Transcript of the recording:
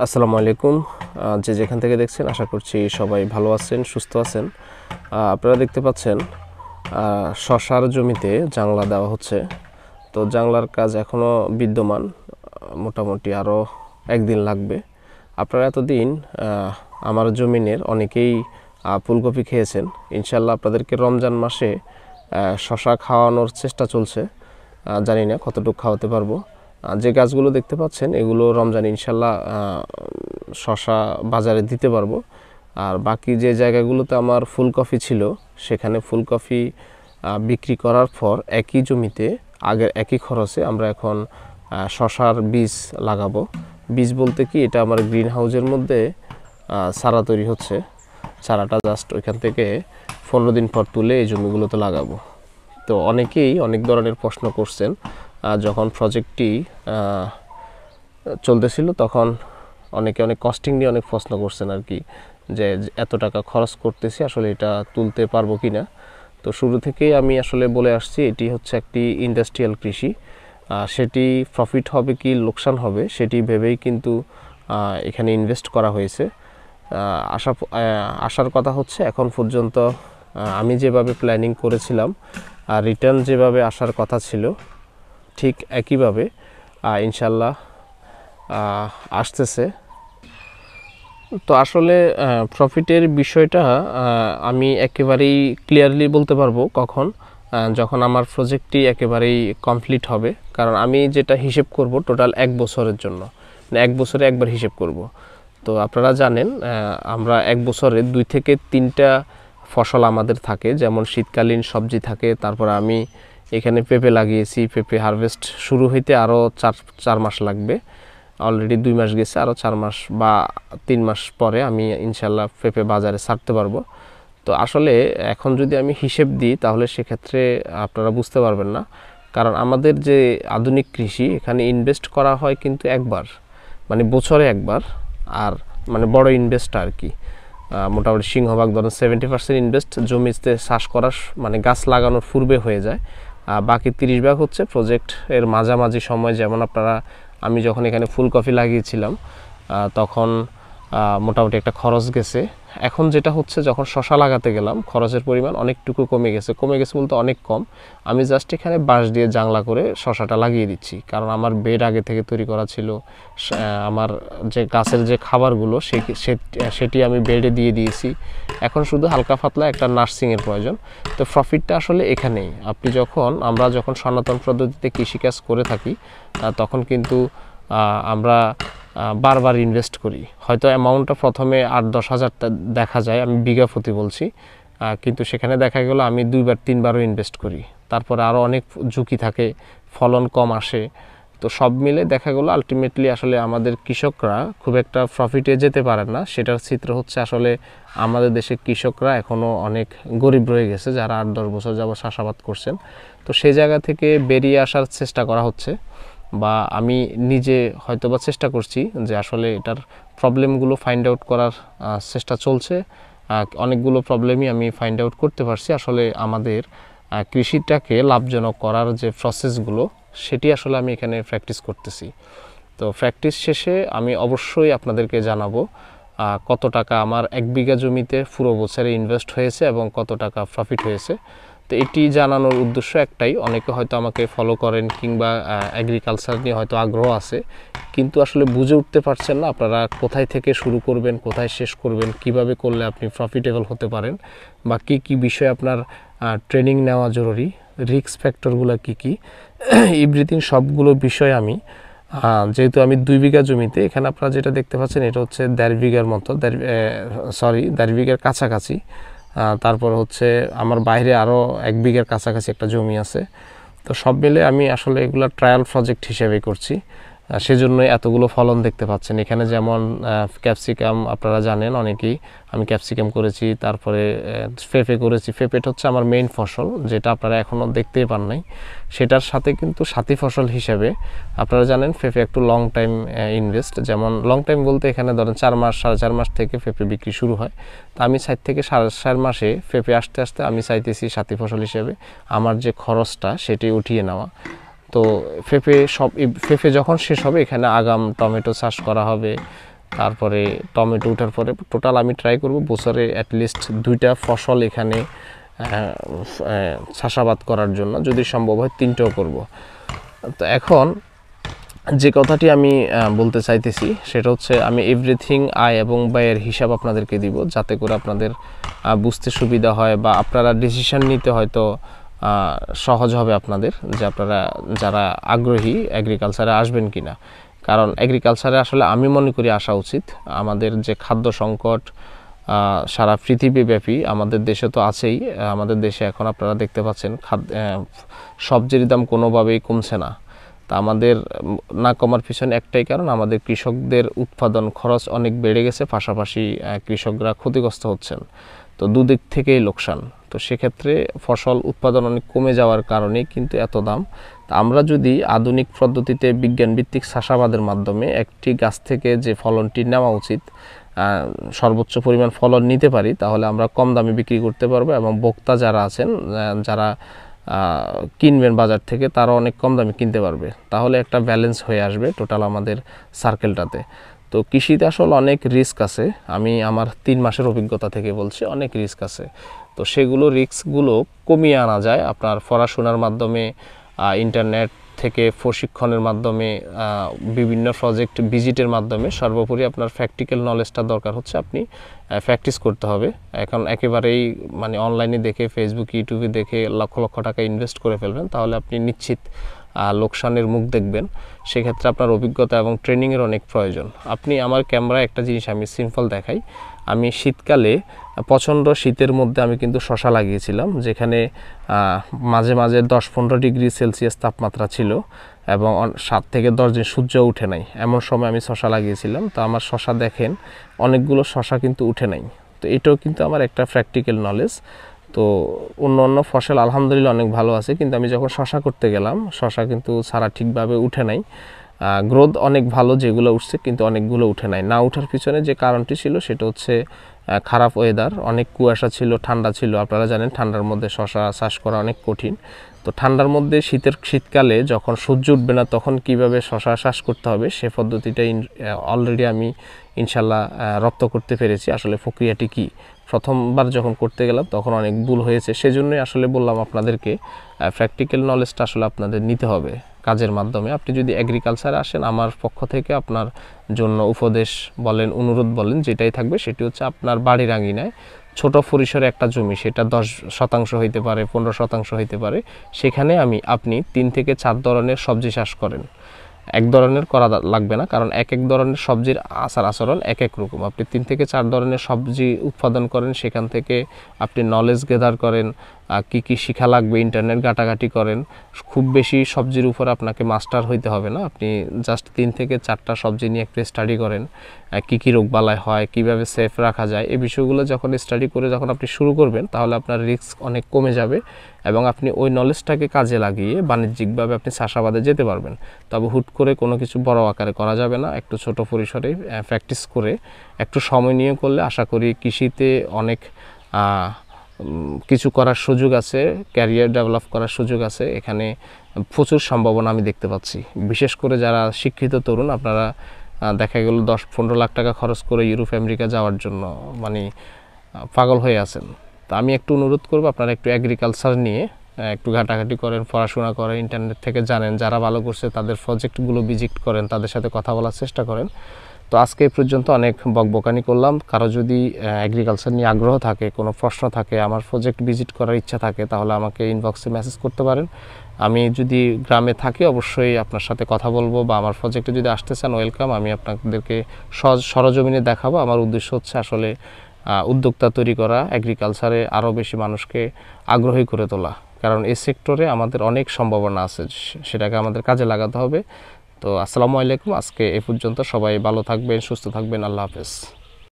আসসালামু আলাইকুম। যে যেখান থেকে দেখছেন আশা করছি সবাই ভালো আছেন, সুস্থ আছেন। আপনারা দেখতে পাচ্ছেন শশার জমিতে জাংলা দেওয়া হচ্ছে। তো জাংলার কাজ এখনও বিদ্যমান, মোটামুটি আরও একদিন লাগবে। আপনারা এতদিন আমার জমিনের অনেকেই ফুলকপি খেয়েছেন। ইনশাল্লাহ আপনাদেরকে রমজান মাসে শশা খাওয়ানোর চেষ্টা চলছে। জানি না কতটুকু খাওয়াতে পারবো। যে গাছগুলো দেখতে পাচ্ছেন এগুলো রমজান ইনশাল্লাহ শশা বাজারে দিতে পারবো। আর বাকি যে জায়গাগুলোতে আমার ফুলকপি ছিল সেখানে ফুলকপি বিক্রি করার পর একই জমিতে আগের একই খরচে আমরা এখন শশার বীজ লাগাবো। বীজ বলতে কি, এটা আমার গ্রিন হাউসের মধ্যে চারা তৈরি হচ্ছে। চারাটা জাস্ট ওইখান থেকে 15 দিন পর তুলে এই জমিগুলোতে লাগাবো। তো অনেকেই অনেক ধরনের প্রশ্ন করছেন। যখন প্রজেক্টটি চলতেছিল তখন অনেকে অনেক কস্টিং নিয়ে অনেক প্রশ্ন করছেন আর কি, যে এত টাকা খরচ করতেছি আসলে এটা তুলতে পারবো কি না। তো শুরু থেকেই আমি আসলে বলে আসছি এটি হচ্ছে একটি ইন্ডাস্ট্রিয়াল কৃষি। সেটি প্রফিট হবে কি লোকসান হবে সেটি ভেবেই কিন্তু এখানে ইনভেস্ট করা হয়েছে। আসার কথা হচ্ছে এখন পর্যন্ত আমি যেভাবে প্ল্যানিং করেছিলাম আর রিটার্ন যেভাবে আসার কথা ছিল ঠিক একইভাবে ইনশাল্লাহ আসতেছে। তো আসলে প্রফিটের বিষয়টা আমি একেবারেই ক্লিয়ারলি বলতে পারবো কখন, যখন আমার প্রজেক্টটি একেবারেই কমপ্লিট হবে। কারণ আমি যেটা হিসেব করব টোটাল 1 বছরের জন্য, মানে 1 বছরে একবার হিসেব করব। তো আপনারা জানেন আমরা 1 বছরে 2 থেকে 3টা ফসল আমাদের থাকে, যেমন শীতকালীন সবজি থাকে। তারপর আমি এখানে পেঁপে লাগিয়েছি, পেঁপে হারভেস্ট শুরু হইতে আরও 4 মাস লাগবে। অলরেডি 2 মাস গেছে, আরও 4 মাস বা 3 মাস পরে আমি ইনশাল্লাহ পেঁপে বাজারে ছাড়তে পারবো। তো আসলে এখন যদি আমি হিসেব দিই তাহলে সেক্ষেত্রে আপনারা বুঝতে পারবেন না। কারণ আমাদের যে আধুনিক কৃষি, এখানে ইনভেস্ট করা হয় কিন্তু একবার, মানে বছরে একবার। আর মানে বড় ইনভেস্ট আর কি, মোটামুটি সিংহভাগ ধরেন 70% ইনভেস্ট জমিতে চাষ করার মানে গাছ লাগানোর পূর্বে হয়ে যায়। বাকি 30 ভাগ হচ্ছে প্রজেক্টের মাঝামাঝি সময়। যেমন আমি যখন এখানে ফুলকপি লাগিয়েছিলাম তখন মোটামুটি একটা খরচ গেছে। এখন যেটা হচ্ছে, যখন শশা লাগাতে গেলাম খরচের পরিমাণ অনেকটুকু কমে গেছে বলতে অনেক কম। আমি জাস্ট এখানে বাঁশ দিয়ে জাংলা করে শশাটা লাগিয়ে দিচ্ছি, কারণ আমার বেড আগে থেকে তৈরি করা ছিল। আমার যে গাছের যে খাবারগুলো সেটি আমি বেডে দিয়ে দিয়েছি। এখন শুধু হালকা পাতলা একটা নার্সিংয়ের প্রয়োজন। তো প্রফিটটা আসলে এখানেই। আমরা যখন সনাতন পদ্ধতিতে কৃষিকাজ করে থাকি তখন কিন্তু আমরা বারবার ইনভেস্ট করি। হয়তো অ্যামাউন্টটা প্রথমে 8-10 হাজার দেখা যায়, আমি বিঘা প্রতি বলছি, কিন্তু সেখানে দেখা গেল আমি 2-3বারও ইনভেস্ট করি। তারপরে আরও অনেক ঝুঁকি থাকে, ফলন কম আসে। তো সব মিলে দেখা গেলো আলটিমেটলি আসলে আমাদের কৃষকরা খুব একটা প্রফিটে যেতে পারে না। সেটার চিত্র হচ্ছে আসলে আমাদের দেশের কৃষকরা এখনও অনেক গরিব রয়ে গেছে, যারা 8-10 বছর যাবত চাষাবাদ করছেন। তো সেই জায়গা থেকে বেরিয়ে আসার চেষ্টা করা হচ্ছে, বা আমি নিজে হয়তোবা চেষ্টা করছি যে আসলে এটার প্রবলেমগুলো ফাইন্ড আউট করার চেষ্টা চলছে। অনেকগুলো প্রবলেমই আমি ফাইন্ড আউট করতে পারছি। আসলে আমাদের কৃষিটাকে লাভজনক করার যে প্রসেসগুলো সেটি আসলে আমি এখানে প্র্যাকটিস করতেছি। তো প্র্যাকটিস শেষে আমি অবশ্যই আপনাদেরকে জানাবো কত টাকা আমার 1 বিঘা জমিতে পুরো বছরে ইনভেস্ট হয়েছে এবং কত টাকা প্রফিট হয়েছে। তো এটি জানানোর উদ্দেশ্য একটাই, অনেকে হয়তো আমাকে ফলো করেন কিংবা এগ্রিকালচার নিয়ে হয়তো আগ্রহ আছে, কিন্তু আসলে বুঝে উঠতে পারছেন না আপনারা কোথায় থেকে শুরু করবেন, কোথায় শেষ করবেন, কিভাবে করলে আপনি প্রফিটেবল হতে পারেন, বা কী কী বিষয়ে আপনার ট্রেনিং নেওয়া জরুরি, রিস্ক ফ্যাক্টরগুলো কী কী, এভরিথিং সবগুলো বিষয় আমি যেহেতু আমি 2 বিঘা জমিতে, এখানে আপনারা যেটা দেখতে পাচ্ছেন এটা হচ্ছে 1.5 বিঘার মতো, 1.5 বিঘার কাছাকাছি। তারপর হচ্ছে আমার বাইরে আরও 1 বিঘার কাছাকাছি একটা জমি আছে। তো সব মিলে আমি আসলে এগুলো ট্রায়াল প্রজেক্ট হিসেবে করছি, সেজন্যই এতগুলো ফলন দেখতে পাচ্ছেন। এখানে যেমন ক্যাপসিকাম আপনারা জানেন অনেকেই, আমি ক্যাপসিকাম করেছি, তারপরে পেঁপে করেছি। পেঁপেটা হচ্ছে আমার মেইন ফসল, যেটা আপনারা এখনও দেখতেই পান নাই। সেটার সাথে কিন্তু সাথী ফসল হিসেবে আপনারা জানেন পেঁপে একটু লং টাইম ইনভেস্ট, যেমন লং টাইম বলতে এখানে ধরেন 4 মাস 4.5 মাস থেকে পেঁপে বিক্রি শুরু হয়। তো আমি 4 থেকে 4.5 মাসে পেঁপে আসতে আসতে আমি চাইতেছি সাথী ফসল হিসেবে আমার যে খরচটা সেটি উঠিয়ে নেওয়া। তো পেঁপে যখন শেষ হবে এখানে আগাম টমেটো চাষ করা হবে, তারপরে টমেটো ওঠার পরে টোটাল আমি ট্রাই করব বছরে অ্যাটলিস্ট 2টা ফসল এখানে চাষাবাদ করার জন্য, যদি সম্ভব হয় 3টেও করব। তো এখন যে কথাটি আমি বলতে চাইতেছি সেটা হচ্ছে আমি এভরিথিং আয় এবং ব্যয়ের হিসাব আপনাদেরকে দিব, যাতে করে আপনাদের বুঝতে সুবিধা হয় বা আপনারা ডিসিশন নিতে হয়তো সহজ হবে আপনাদের, যে আপনারা যারা আগ্রহী এগ্রিকালচারে আসবেন কিনা। কারণ এগ্রিকালচারে আসলে আমি মনে করি আসা উচিত। আমাদের যে খাদ্য সংকট সারা পৃথিবীব্যাপী, আমাদের দেশে তো আছেই। আমাদের দেশে এখন আপনারা দেখতে পাচ্ছেন সবজির দাম কোনোভাবেই কমছে না। তা আমাদের না কমার পিছনে একটাই কারণ, আমাদের কৃষকদের উৎপাদন খরচ অনেক বেড়ে গেছে, পাশাপাশি কৃষকরা ক্ষতিগ্রস্ত হচ্ছেন। তো দুদিক থেকেই লোকসান। তো সেক্ষেত্রে ফসল উৎপাদন অনেক কমে যাওয়ার কারণেই কিন্তু এত দাম। তা আমরা যদি আধুনিক পদ্ধতিতে বিজ্ঞানভিত্তিক চাষাবাদের মাধ্যমে একটি গাছ থেকে যে ফলনটি নেওয়া উচিত, সর্বোচ্চ পরিমাণ ফলন নিতে পারি, তাহলে আমরা কম দামে বিক্রি করতে পারবো এবং ভোক্তা যারা আছেন, যারা কিনবেন বাজার থেকে, তারা অনেক কম দামে কিনতে পারবে। তাহলে একটা ব্যালেন্স হয়ে আসবে টোটাল আমাদের সার্কেলটাতে। তো কৃষিতে আসলে অনেক রিস্ক আছে, আমি আমার 3 মাসের অভিজ্ঞতা থেকে বলছি, অনেক রিস্ক আছে। তো সেগুলো রিস্কগুলো কমিয়ে আনা যায় আপনার পড়াশোনার মাধ্যমে, ইন্টারনেট থেকে প্রশিক্ষণের মাধ্যমে, বিভিন্ন প্রজেক্ট ভিজিটের মাধ্যমে। সর্বোপরি আপনার প্র্যাকটিক্যাল নলেজটা দরকার হচ্ছে, আপনি প্র্যাকটিস করতে হবে। এখন একেবারেই মানে অনলাইনে দেখে, ফেসবুক ইউটিউবে দেখে লক্ষ লক্ষ টাকা ইনভেস্ট করে ফেলবেন, তাহলে আপনি নিশ্চিত লোকসানের মুখ দেখবেন। সেক্ষেত্রে আপনার অভিজ্ঞতা এবং ট্রেনিংয়ের অনেক প্রয়োজন। আপনি আমার ক্যামেরায় একটা জিনিস আমি সিম্পল দেখাই। আমি শীতকালে প্রচণ্ড শীতের মধ্যে আমি কিন্তু শশা লাগিয়েছিলাম, যেখানে মাঝে মাঝে 10-15 ডিগ্রি সেলসিয়াস তাপমাত্রা ছিল এবং 7 থেকে 10 দিন সূর্য উঠে নাই, এমন সময় আমি শশা লাগিয়েছিলাম। তো আমার শশা দেখেন, অনেকগুলো শশা কিন্তু উঠে নাই। তো এটাও কিন্তু আমার একটা প্র্যাকটিক্যাল নলেজ। তো অন্য ফসল আলহামদুলিল্লাহ অনেক ভালো আছে, কিন্তু আমি যখন শশা করতে গেলাম, শশা কিন্তু সারা ঠিকভাবে উঠে নাই। গ্রোথ অনেক ভালো যেগুলো উঠছে, কিন্তু অনেকগুলো উঠে নাই। না উঠার পিছনে যে কারণটি ছিল সেটা হচ্ছে খারাপ ওয়েদার, অনেক কুয়াশা ছিল, ঠান্ডা ছিল। আপনারা জানেন ঠান্ডার মধ্যে শশা চাষ করা অনেক কঠিন। তো ঠান্ডার মধ্যে শীতকালে যখন সূর্য উঠবে না, তখন কিভাবে শশা চাষ করতে হবে সে পদ্ধতিটা অলরেডি আমি ইনশাল্লাহ রপ্ত করতে পেরেছি। আসলে প্রক্রিয়াটি কি, প্রথমবার যখন করতে গেলাম তখন অনেক ভুল হয়েছে। সেজন্যই আসলে বললাম আপনাদেরকে, প্র্যাকটিক্যাল নলেজটা আসলে আপনাদের নিতে হবে কাজের মাধ্যমে। আপনি যদি এগ্রিকালচারে আসেন, আমার পক্ষ থেকে আপনার জন্য উপদেশ বলেন, অনুরোধ বলেন, যেটাই থাকবে সেটি হচ্ছে আপনার বাড়ির আঙিনায় ছোট পরিসরে একটা জমি, সেটা 10% হইতে পারে, 15% হইতে পারে, সেখানে আপনি 3 থেকে 4 ধরনের সবজি চাষ করেন। এক ধরনের করা লাগবে না, কারণ এক ধরনের সবজির আচার আচরণ এক রকম। আপনি 3 থেকে 4 ধরনের সবজি উৎপাদন করেন, সেখান থেকে আপনি নলেজ গেদার করেন, কি কি শিখা লাগবে ইন্টারনেট ঘাটাঘাটি করেন। খুব বেশি সবজির উপর আপনাকে মাস্টার হইতে হবে না, আপনি জাস্ট 3 থেকে 4টা সবজি নিয়ে একটু স্টাডি করেন, কি কি রোগবালাই হয়, কিভাবে সেফ রাখা যায়, এই বিষয়গুলো যখন স্টাডি করে যখন আপনি শুরু করবেন, তাহলে আপনার রিস্ক অনেক কমে যাবে এবং আপনি ওই নলেজটাকে কাজে লাগিয়ে বাণিজ্যিকভাবে আপনি চাষাবাদে যেতে পারবেন। তবে হুট করে কোনো কিছু বড় আকারে করা যাবে না, একটু ছোট পরিসরে প্র্যাকটিস করে একটু সময় নিয়ে করলে আশা করি কৃষিতে অনেক কিছু করার সুযোগ আছে, ক্যারিয়ার ডেভেলপ করার সুযোগ আছে। এখানে প্রচুর সম্ভাবনা আমি দেখতে পাচ্ছি। বিশেষ করে যারা শিক্ষিত তরুণ, আপনারা দেখা গেল 10-15 লাখ টাকা খরচ করে ইউরোপ আমেরিকা যাওয়ার জন্য মানে পাগল হয়ে আছেন। তো আমি একটু অনুরোধ করব, আপনারা একটু এগ্রিকালচার নিয়ে একটু ঘাটাঘাটি করেন, পড়াশোনা করেন, ইন্টারনেট থেকে জানেন, যারা ভালো করছে তাদের প্রজেক্টগুলো ভিজিট করেন, তাদের সাথে কথা বলার চেষ্টা করেন। তো আজকে এই পর্যন্ত অনেক বকবকানি করলাম। কারো যদি এগ্রিকালচার নিয়ে আগ্রহ থাকে, কোনো প্রশ্ন থাকে, আমার প্রজেক্ট ভিজিট করার ইচ্ছা থাকে, তাহলে আমাকে ইনবক্সে মেসেজ করতে পারেন। আমি যদি গ্রামে থাকি অবশ্যই আপনার সাথে কথা বলবো, বা আমার প্রজেক্টে যদি আসতে চান ওয়েলকাম, আমি আপনাদেরকে সরজমিনে দেখাবো। আমার উদ্দেশ্য হচ্ছে আসলে উদ্যোক্তা তৈরি করা, এগ্রিকালচারে আরও বেশি মানুষকে আগ্রহী করে তোলা। কারণ এই সেক্টরে আমাদের অনেক সম্ভাবনা আছে, সেটাকে আমাদের কাজে লাগাতে হবে। তো আসসালামু আলাইকুম, আজকে এ পর্যন্ত। সবাই ভালো থাকবেন, সুস্থ থাকবেন, আল্লাহ হাফেজ।